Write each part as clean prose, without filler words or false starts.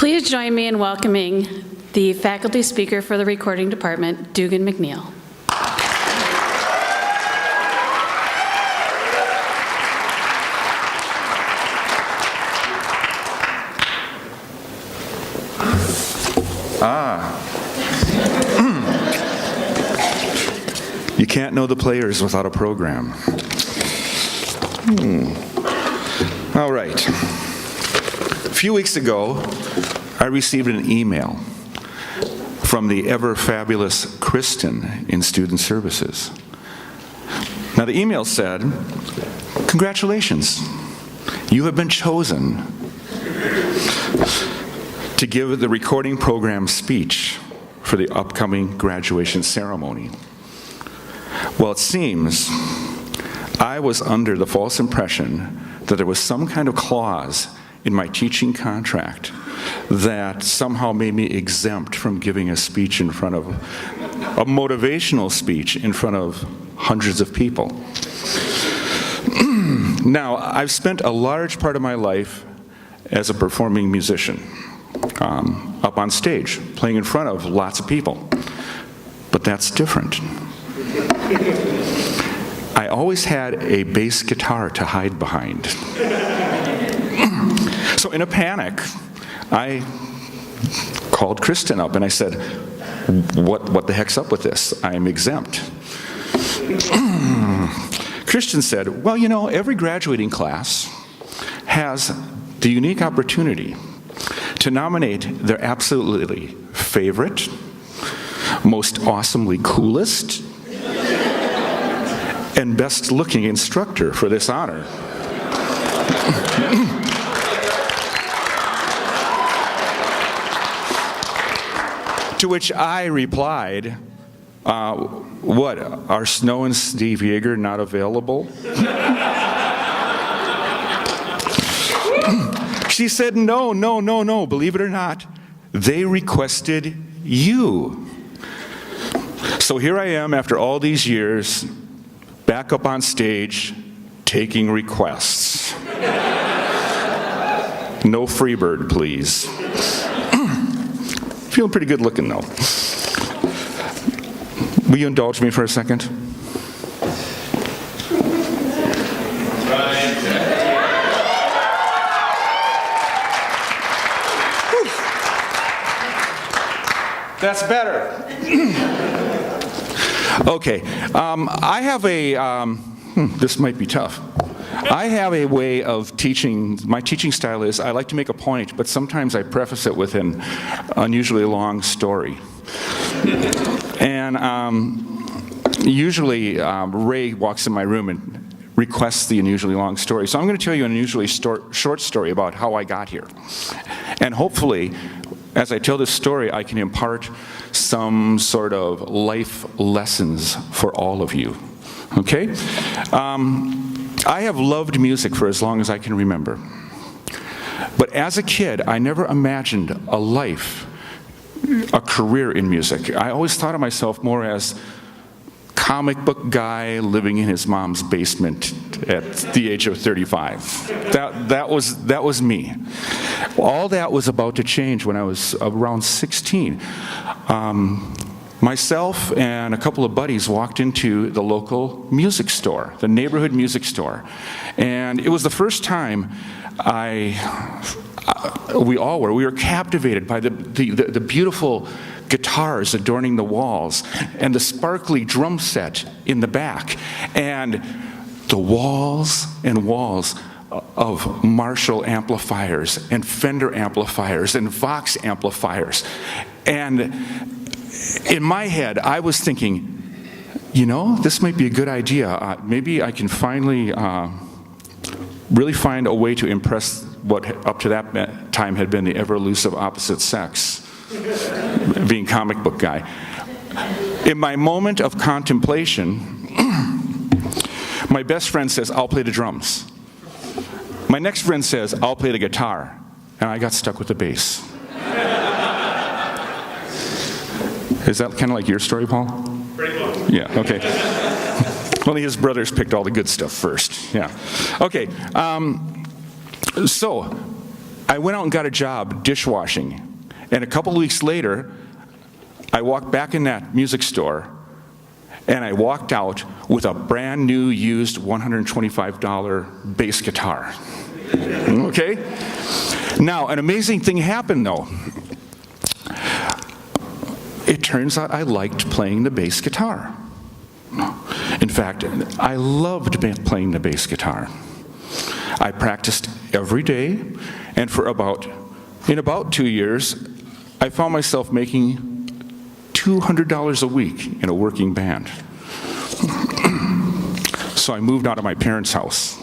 Please join me in welcoming the faculty speaker for the recording department, Dugan McNeill. You can't know the players without a program. All right. A few weeks ago, I received an email from the ever-fabulous Kristen in Student Services. Now, the email said, "Congratulations, you have been chosen to give the recording program speech for the upcoming graduation ceremony." Well, it seems I was under the false impression that there was some kind of clause in my teaching contract that somehow made me exempt from giving a speech in front of, a motivational speech in front of hundreds of people. Now, I've spent a large part of my life as a performing musician, up on stage, playing in front of lots of people. But that's different. I always had a bass guitar to hide behind. So in a panic, I called Kristen up and I said, what the heck's up with this? I'm exempt. Kristen said, well, you know, every graduating class has the unique opportunity to nominate their absolutely favorite, most awesomely coolest, and best-looking instructor for this honor. To which I replied, what, are Snow and Steve Yeager not available? She said, no, believe it or not, they requested you. So here I am after all these years, back up on stage, taking requests. No Freebird, please. Feeling pretty good looking, though. Will you indulge me for a second? That's better. Okay, I have a, this might be tough. I have a way of teaching. My teaching style is I like to make a point, but sometimes I preface it with an unusually long story. And usually Ray walks in my room and requests the unusually long story. So I'm going to tell you an unusually short story about how I got here. And hopefully, as I tell this story, I can impart some sort of life lessons for all of you. Okay? I have loved music for as long as I can remember. But as a kid, I never imagined a life, a career in music. I always thought of myself more as comic book guy living in his mom's basement at the age of 35. That was me. All that was about to change when I was around 16. Myself and a couple of buddies walked into the local music store, the neighborhood music store. And it was the first time we were captivated by the beautiful guitars adorning the walls and the sparkly drum set in the back and the walls and walls of Marshall amplifiers and Fender amplifiers and Vox amplifiers. And in my head, I was thinking, you know, this might be a good idea. Maybe I can finally really find a way to impress what up to that time had been the ever-elusive opposite sex, being comic book guy. In my moment of contemplation, my best friend says, I'll play the drums. My next friend says, I'll play the guitar. And I got stuck with the bass. Is that kind of like your story, Paul? Pretty close. Yeah, okay. Only his brothers picked all the good stuff first. Yeah. Okay. So I went out and got a job dishwashing. And a couple of weeks later, I walked back in that music store, and I walked out with a brand new used $125 bass guitar. Okay? Now, an amazing thing happened, though. It turns out I liked playing the bass guitar. In fact, I loved playing the bass guitar. I practiced every day, and in about 2 years, I found myself making $200 a week in a working band. So I moved out of my parents' house.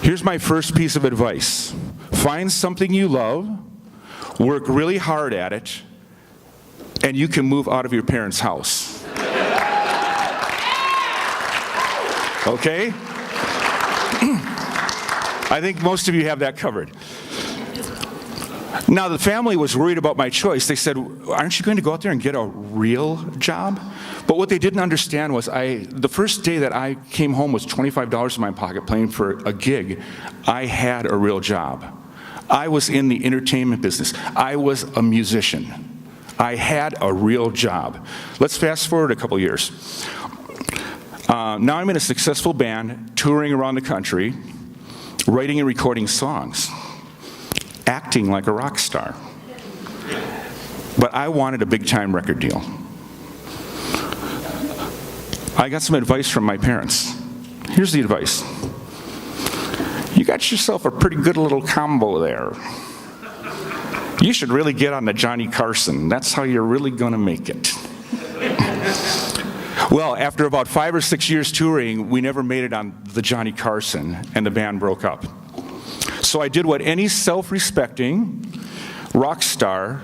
Here's my first piece of advice. Find something you love, work really hard at it, and you can move out of your parents' house. Okay? I think most of you have that covered. Now, the family was worried about my choice. They said, aren't you going to go out there and get a real job? But what they didn't understand was the first day that I came home with $25 in my pocket playing for a gig, I had a real job. I was in the entertainment business. I was a musician. I had a real job. Let's fast forward a couple years. Now I'm in a successful band, touring around the country, writing and recording songs, acting like a rock star. But I wanted a big-time record deal. I got some advice from my parents. Here's the advice. You got yourself a pretty good little combo there. You should really get on the Johnny Carson. That's how you're really going to make it. Well, after about 5 or 6 years touring, we never made it on the Johnny Carson, and the band broke up. So I did what any self-respecting rock star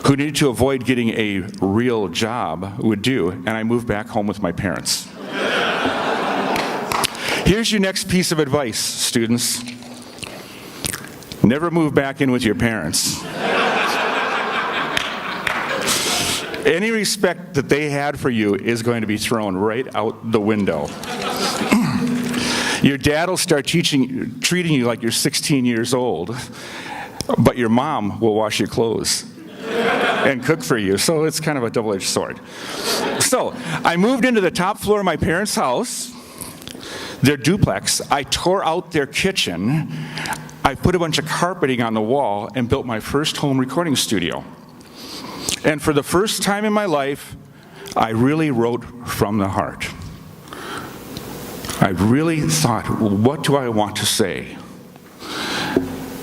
who needed to avoid getting a real job would do, and I moved back home with my parents. Here's your next piece of advice, students. Never move back in with your parents. Any respect that they had for you is going to be thrown right out the window. Your dad will start treating you like you're 16 years old, but your mom will wash your clothes and cook for you, so it's kind of a double-edged sword. So I moved into the top floor of my parents' house, their duplex. I tore out their kitchen. I put a bunch of carpeting on the wall and built my first home recording studio. And for the first time in my life, I really wrote from the heart. I really thought, what do I want to say?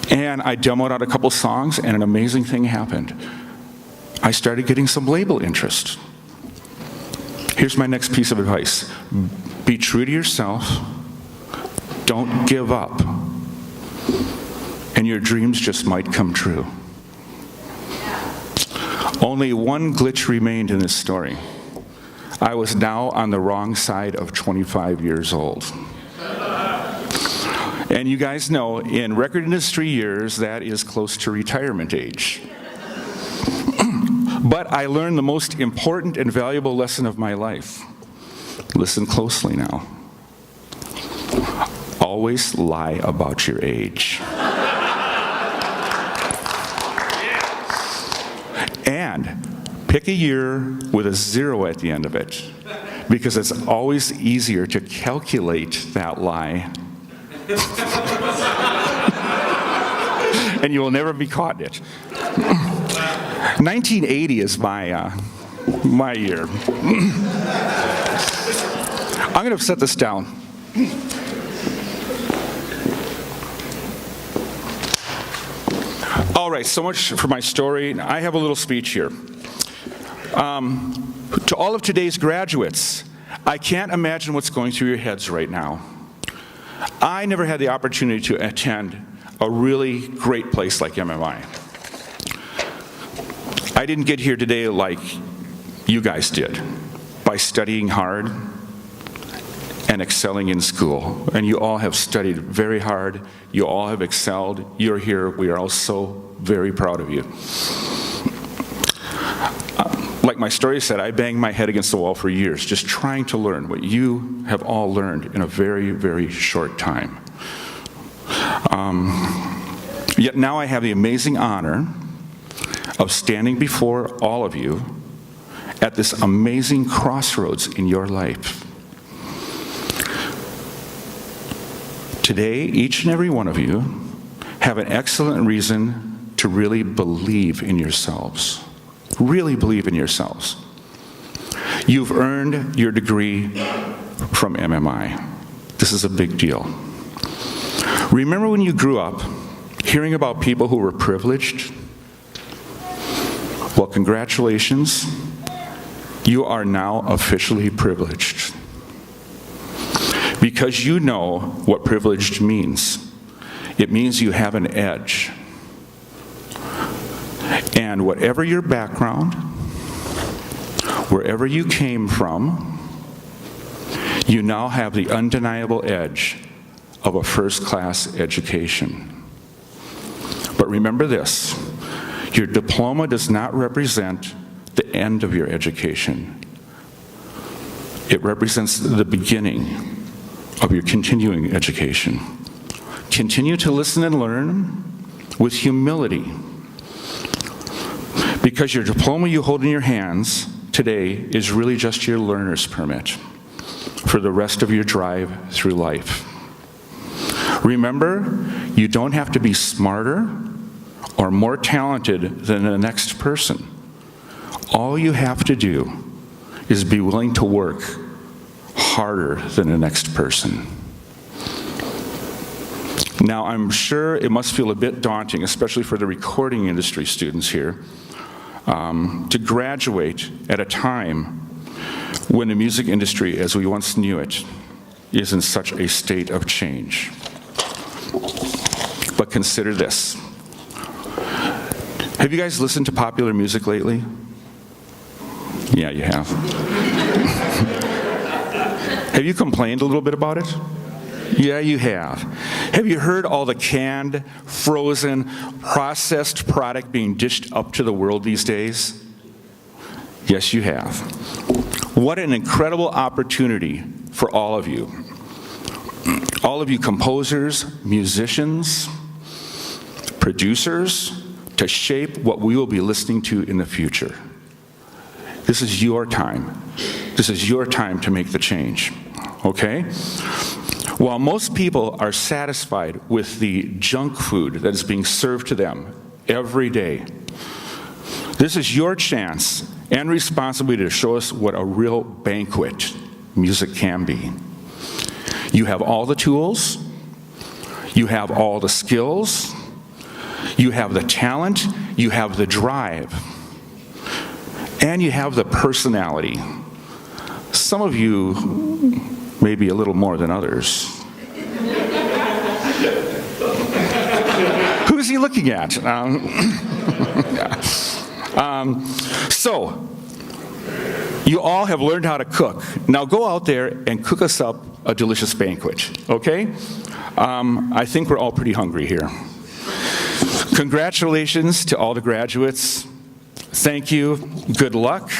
And I demoed out a couple songs, and an amazing thing happened. I started getting some label interest. Here's my next piece of advice. Be true to yourself. Don't give up. And your dreams just might come true. Only one glitch remained in this story. I was now on the wrong side of 25 years old. And you guys know, in record industry years, that is close to retirement age. But I learned the most important and valuable lesson of my life. Listen closely now. Always lie about your age. And pick a year with a 0 at the end of it, because it's always easier to calculate that lie. And you will never be caught in it. 1980 is my year. I'm going to set this down. All right, so much for my story. I have a little speech here. To all of today's graduates, I can't imagine what's going through your heads right now. I never had the opportunity to attend a really great place like MMI. I didn't get here today like you guys did, by studying hard and excelling in school. And you all have studied very hard. You all have excelled. You're here. We are all so very proud of you. Like my story said, I banged my head against the wall for years, just trying to learn what you have all learned in a very, very short time. Yet now I have the amazing honor of standing before all of you at this amazing crossroads in your life. Today, each and every one of you have an excellent reason to really believe in yourselves. Really believe in yourselves. You've earned your degree from MMI. This is a big deal. Remember when you grew up hearing about people who were privileged? Well, congratulations. You are now officially privileged. Because you know what privileged means. It means you have an edge. And whatever your background, wherever you came from, you now have the undeniable edge of a first-class education. But remember this, your diploma does not represent the end of your education. It represents the beginning of your continuing education. Continue to listen and learn with humility, because your diploma you hold in your hands today is really just your learner's permit for the rest of your drive through life. Remember, you don't have to be smarter or more talented than the next person. All you have to do is be willing to work harder than the next person. Now, I'm sure it must feel a bit daunting, especially for the recording industry students here, to graduate at a time when the music industry, as we once knew it, is in such a state of change. But consider this. Have you guys listened to popular music lately? Yeah, you have. Have you complained a little bit about it? Yeah, you have. Have you heard all the canned, frozen, processed product being dished up to the world these days? Yes, you have. What an incredible opportunity for all of you. All of you composers, musicians, producers, to shape what we will be listening to in the future. This is your time. This is your time to make the change, okay? While most people are satisfied with the junk food that is being served to them every day, this is your chance and responsibility to show us what a real banquet music can be. You have all the tools, you have all the skills, you have the talent, you have the drive, and you have the personality. Some of you maybe a little more than others. Who's he looking at? So, you all have learned how to cook. Now go out there and cook us up a delicious banquet, okay? I think we're all pretty hungry here. Congratulations to all the graduates. Thank you. Good luck.